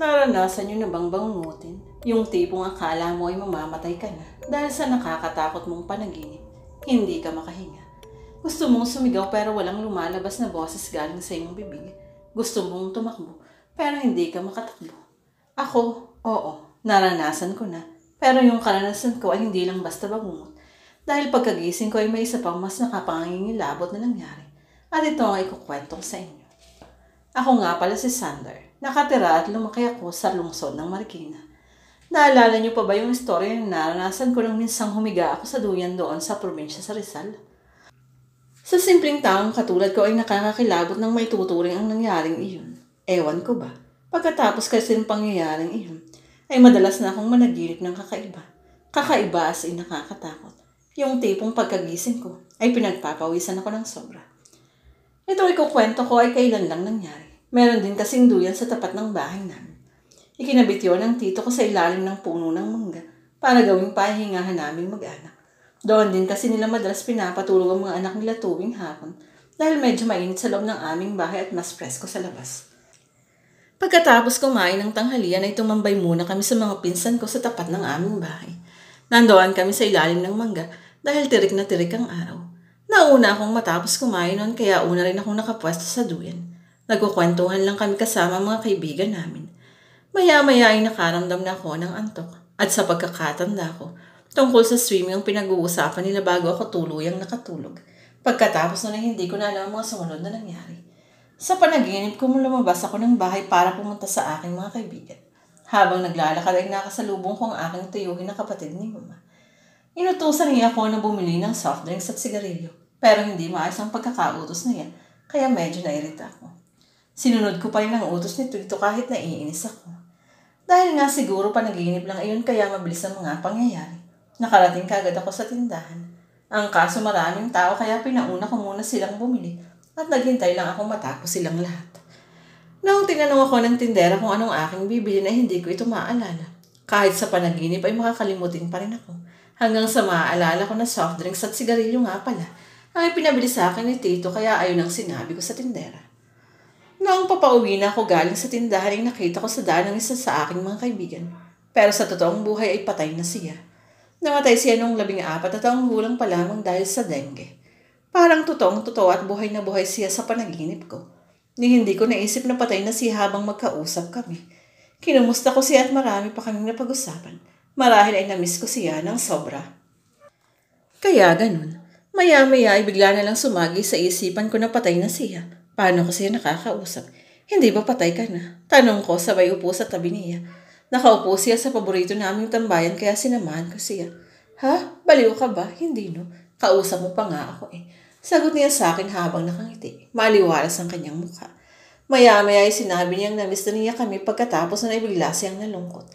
Naranasan nyo na bang bangungutin? Yung tipong akala mo ay mamamatay ka na dahil sa nakakatakot mong panaginip. Hindi ka makahinga. Gusto mong sumigaw pero walang lumalabas na boses galing sa iyong bibig. Gusto mong tumakbo pero hindi ka makatakbo. Ako, oo, naranasan ko na. Pero yung karanasan ko ay hindi lang basta bangungot. Dahil pagkagising ko ay may isa pang mas nakapangingilabot na nangyari. At ito ang ikukwento ko sa inyo. Ako nga pala si Sander. Nakatira at lumaki ako sa lungsod ng Marikina. Naalala niyo pa ba yung istorya na naranasan ko nang minsang humiga ako sa duyan doon sa probinsya sa Rizal? Sa simpleng taong katulad ko ay nakakakilabot ng may tuturing ang nangyaring iyon. Ewan ko ba, pagkatapos kasi ng pangyayaring iyon, ay madalas na akong managinip ng kakaiba. Kakaiba as in nakakatakot. Yung tipong pagkagising ko ay pinagpapawisan ako ng sobra. Ito ikukwento ko ay kailan lang nangyari. Meron din kasing duyan sa tapat ng bahay namin. Ikinabit yun ng tito ko sa ilalim ng puno ng mangga para gawing pahingahan namin mag-anak. Doon din kasi nila madalas pinapatulog ang mga anak nila tuwing hapon dahil medyo mainit sa loob ng aming bahay at mas presko sa labas. Pagkatapos kumain ng tanghalian ay tumambay muna kami sa mga pinsan ko sa tapat ng aming bahay. Nandoon kami sa ilalim ng mangga dahil tirik na tirik ang araw. Nauna akong matapos kumain noon kaya una rin akong nakapwesto sa duyan. Nagkukwentuhan lang kami kasama mga kaibigan namin. Maya-maya ay nakaramdam na ako ng antok at sa pagkakatanda ko, tungkol sa swimming ang pinag-uusapan nila bago ako tuluyang nakatulog. Pagkatapos na hindi ko na alam ang mga sumunod na nangyari. Sa panaginip ko lumabas ako ng bahay para pumunta sa aking mga kaibigan. Habang naglalakad ay nakasalubong ko ang aking tiyuhin na kapatid ni Mama. Inutusan niya ako na bumili ng soft drinks at sigarilyo, pero hindi maayos ang pagkakautos na yan, kaya medyo nairita ako. Sinunod ko pa rin ang utos ni Tito kahit naiinis ako. Dahil nga siguro panaginip lang iyon kaya mabilis ang mga pangyayari. Nakarating kagad ako sa tindahan. Ang kaso maraming tao kaya pinauna ko muna silang bumili at naghintay lang ako matapos silang lahat. Noong tinanong ako ng tindera kung anong aking bibili na hindi ko ito maaalala. Kahit sa panaginip ay makakalimutin pa rin ako. Hanggang sa maaalala ko na soft drinks at sigarilyo nga pala ang ipinabili sa akin ni Tito kaya ayun ang sinabi ko sa tindera. Noong papauwi na ako galing sa tindahan ay nakita ko sa daan ng isa sa aking mga kaibigan. Pero sa totoong buhay ay patay na siya. Namatay siya noong 14 na taong gulang pa lamang dahil sa dengue. Parang totoong-totoo at buhay na buhay siya sa panaginip ko. Hindi ko naisip na patay na siya habang magkausap kami. Kinumusta ko siya at marami pa kaming napag-usapan. Marahil ay namiss ko siya ng sobra. Kaya ganun. Maya-maya ay bigla na lang sumagi sa isipan ko na patay na siya. Paano ko siya nakakausap? Hindi ba patay ka na? Tanong ko sabay upo sa tabi niya. Nakaupo siya sa paborito naming tambayan kaya sinamahan ko siya. Ha? Baliw ka ba? Hindi no. Kausap mo pa nga ako eh. Sagot niya sa akin habang nakangiti. Maliwalas ang kanyang mukha. Maya-maya ay sinabi niyang namiss na niya kami pagkatapos na bigla siyang nalungkot.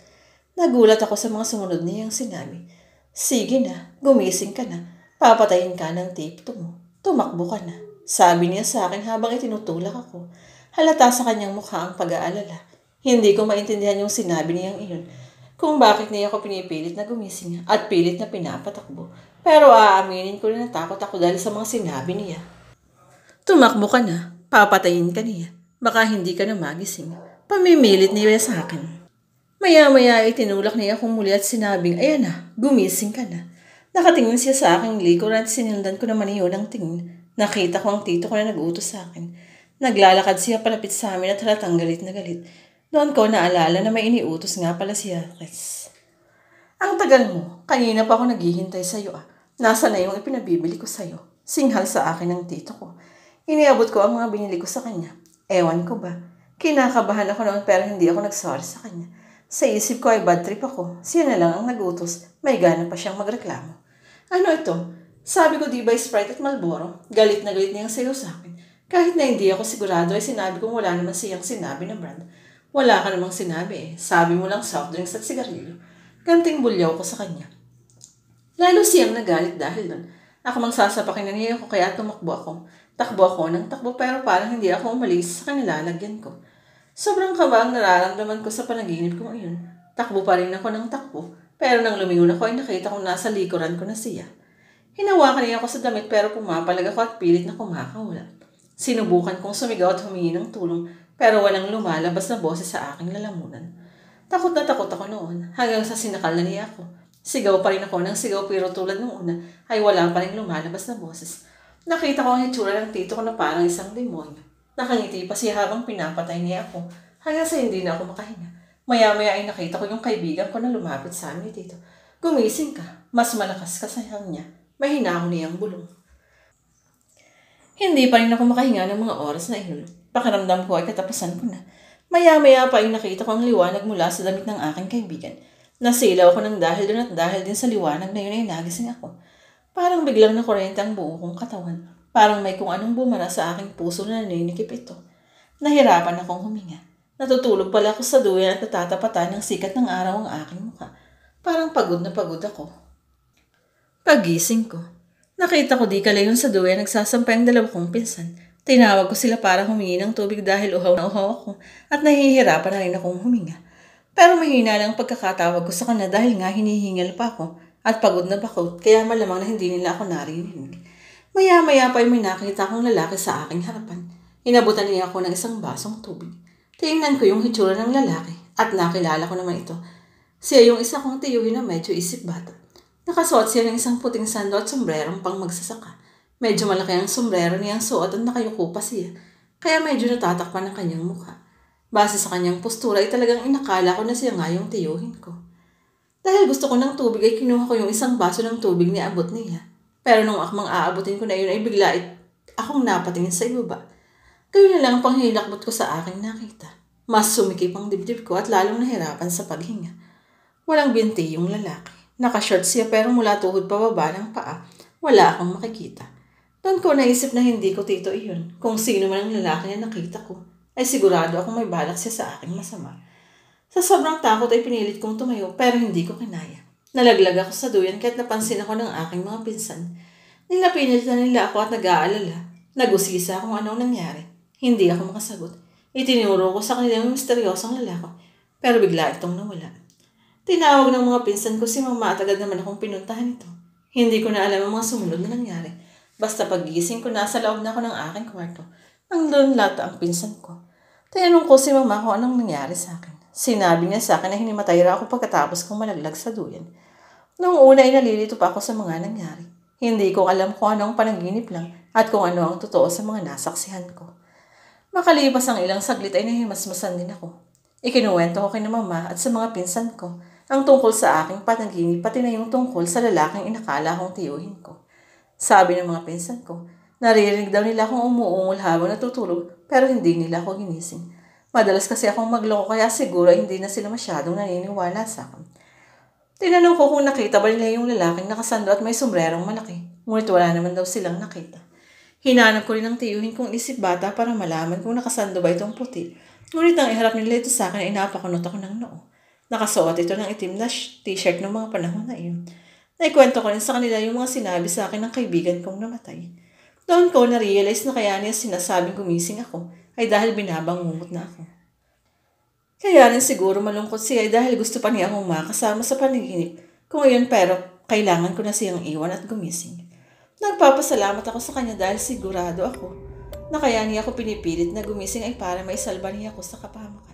Nagulat ako sa mga sumunod niyang sinabi. Sige na, gumising ka na. Papatayin ka ng tipto mo. Tumakbo ka na. Sabi niya sa akin habang itinutulak ako. Halata sa kanyang mukha ang pag-aalala. Hindi ko maintindihan yung sinabi niyang iyon. Kung bakit niya ako pinipilit na gumising at pilit na pinapatakbo. Pero aaminin ko na natakot ako dahil sa mga sinabi niya. Tumakbo ka na. Papatayin ka niya. Baka hindi ka na magising. Pamimilit niya sa akin. Maya-maya itinulak niya akong muli at sinabing, ayan na, gumising ka na. Nakatingin siya sa aking likuran at sinundan ko naman iyon ang tingin. Nakita ko ang tito ko na nag-utos sa akin. Naglalakad siya palapit sa amin at halatang galit na galit. Doon ko naalala na may iniutos nga pala siya, Chris. Ang tagal mo, kanina pa ako naghihintay sa'yo ah. Nasa na yung ipinabibili ko sa'yo. Singhal sa akin ng tito ko. Iniabot ko ang mga binili ko sa kanya. Ewan ko ba. Kinakabahan ako noon pero hindi ako nagsorry sa kanya. Sa isip ko ay bad trip ako. Siya na lang ang nagutos. May gana pa siyang magreklamo. Ano ito? Sabi ko di ba Sprite at Marlboro? Galit na galit niyang sayo sa akin. Kahit na hindi ako sigurado ay sinabi kong wala naman siyang sinabi na brand. Wala ka namang sinabi eh. Sabi mo lang soft drinks at sigarilyo. Ganting bulyaw ko sa kanya. Lalo siyang nagalit dahil doon. Ako mang sasapakin na niya ako kaya tumakbo ako. Takbo ako ng takbo pero parang hindi ako umalis sa kanilalagyan ko. Sobrang kaba ang nararamdaman ko sa panaginip ko ngayon. Takbo pa rin ako ng takbo. Pero nang lumingon ako ay nakita kong nasa likuran ko na siya. Hinawakan niya ako sa damit pero pumapalag ako at pilit na kumakawala. Sinubukan kong sumigaw at humingi ng tulong pero walang lumalabas na boses sa aking lalamunan. Takot na takot ako noon hanggang sa sinakal na niya ako. Sigaw pa rin ako ng sigaw pero tulad nung una ay wala pa rin lumalabas na boses. Nakita ko ang itsura ng tito ko na parang isang demonyo. Nakangiti pa siya habang pinapatay niya ako hanggang sa hindi na ako makahinga. Maya-maya ay nakita ko yung kaibigan ko na lumapit sa amin dito. Gumising ka, mas malakas ka sa niya. Mahina ako niyang bulong. Hindi pa rin ako makahinga ng mga oras na iyon. Pakiramdam ko ay katapusan ko na. Maya-maya pa ay nakita ko ang liwanag mula sa damit ng aking kaibigan. Nasilaw ako ng dahil doon at dahil din sa liwanag na yun ay nagising ako. Parang biglang nakuryente ang buo kong katawan. Parang may kung anong bumara sa aking puso na naninikip ito. Nahirapan akong huminga. Natutulog pala ako sa duyan at natatapatan ng sikat ng araw ang aking mukha. Parang pagod na pagod ako. Pagising ko, nakita ko di kalayon sa duyan nagsasampay ang dalawa kong pinsan. Tinawag ko sila para humingi ng tubig dahil uhaw na uhaw ako at nahihirapan na rin akong huminga. Pero mahina lang ang pagkakatawag ko sa kanila dahil nga hinihingal pa ako at pagod na pagod kaya malamang na hindi nila ako narinig. Maya-maya pa ay may nakita akong lalaki sa aking harapan. Inabutan niya ako ng isang basong tubig. Tingnan ko yung hitsura ng lalaki at nakilala ko naman ito. Siya yung isa kong tiyuhin na medyo isip bata. Nakasuot siya ng isang puting sando at sombrerong pang magsasaka. Medyo malaki ang sombrero niyang suot at nakayuko pa siya. Kaya medyo natatakpan ang kanyang mukha. Base sa kanyang postura ay talagang inakala ko na siya nga yung tiyuhin ko. Dahil gusto ko ng tubig ay kinuha ko yung isang baso ng tubig ni abot niya. Pero nung akmang aabutin ko na yun ay bigla akong napatingin sa ibaba. Gayun na lang ang panghilakbot ko sa aking nakita. Mas sumikip ang dibdib ko at lalong nahirapan sa paghinga. Walang binti yung lalaki. Nakashort siya pero mula tuhod pababa ng paa, wala akong makikita. Doon ko naisip na hindi ko tito iyon. Kung sino man ang lalaki na nakita ko, ay sigurado akong may balak siya sa aking masama. Sa sobrang takot ay pinilit kong tumayo pero hindi ko kinaya. Nalaglag ako sa duyan kahit napansin ako ng aking mga pinsan. Nilapilit na nila ako at nag-aalala. Nag-usisa kung anong nangyari. Hindi ako makasagot. Itinuro ko sa kanila yung misteryosong lalaki pero bigla itong nawala. Tinawag ng mga pinsan ko si mama at agad naman akong pinuntahan ito. Hindi ko na alam ang mga sumunod na nangyari. Basta pagising ko nasa loob na ako ng aking kwarto. Nandun lata ang pinsan ko. Tinanong ko si mama kung anong nangyari sa akin. Sinabi niya sa akin na hinimatay raw ako pagkatapos kong malaglag sa duyan. Noong una ay nalilito pa ako sa mga nangyari. Hindi ko alam kung anong panaginip lang at kung ano ang totoo sa mga nasaksihan ko. Makalipas ang ilang saglit ay nahimasmasan din ako. Ikinuwento ko kay mama at sa mga pinsan ko ang tungkol sa aking panaginip pati na yung tungkol sa lalaking inakala kong tiyuhin ko. Sabi ng mga pinsan ko, naririnig daw nila akong umuungol habang natutulog pero hindi nila ako ginising. Madalas kasi akong magloko kaya siguro hindi na sila masyadong naniniwala sa akin. Tinanong ko kung nakita ba nila yung lalaking nakasando at may sombrerong malaki. Ngunit wala naman daw silang nakita. Hinanap ko rin ang tiyuhin kong isip bata para malaman kung nakasando ba itong puti. Ngunit ang iharap nila ito sa akin ay napakunot ako ng noo. Nakasuot ito ng itim na t-shirt ng mga panahon na iyon. Naikwento ko rin sa kanila yung mga sinabi sa akin ng kaibigan kong namatay. Doon ko na-realize na kaya niya sinasabing gumising ako ay dahil binabangungot na ako. Kaya rin siguro malungkot siya ay dahil gusto pa niya akong makasama sa panaginip. Kung iyon pero kailangan ko na siyang iwan at gumising. Nagpapasalamat ako sa kanya dahil sigurado ako na kaya niya ako pinipilit na gumising ay para maisalba niya ako sa kapahamakan.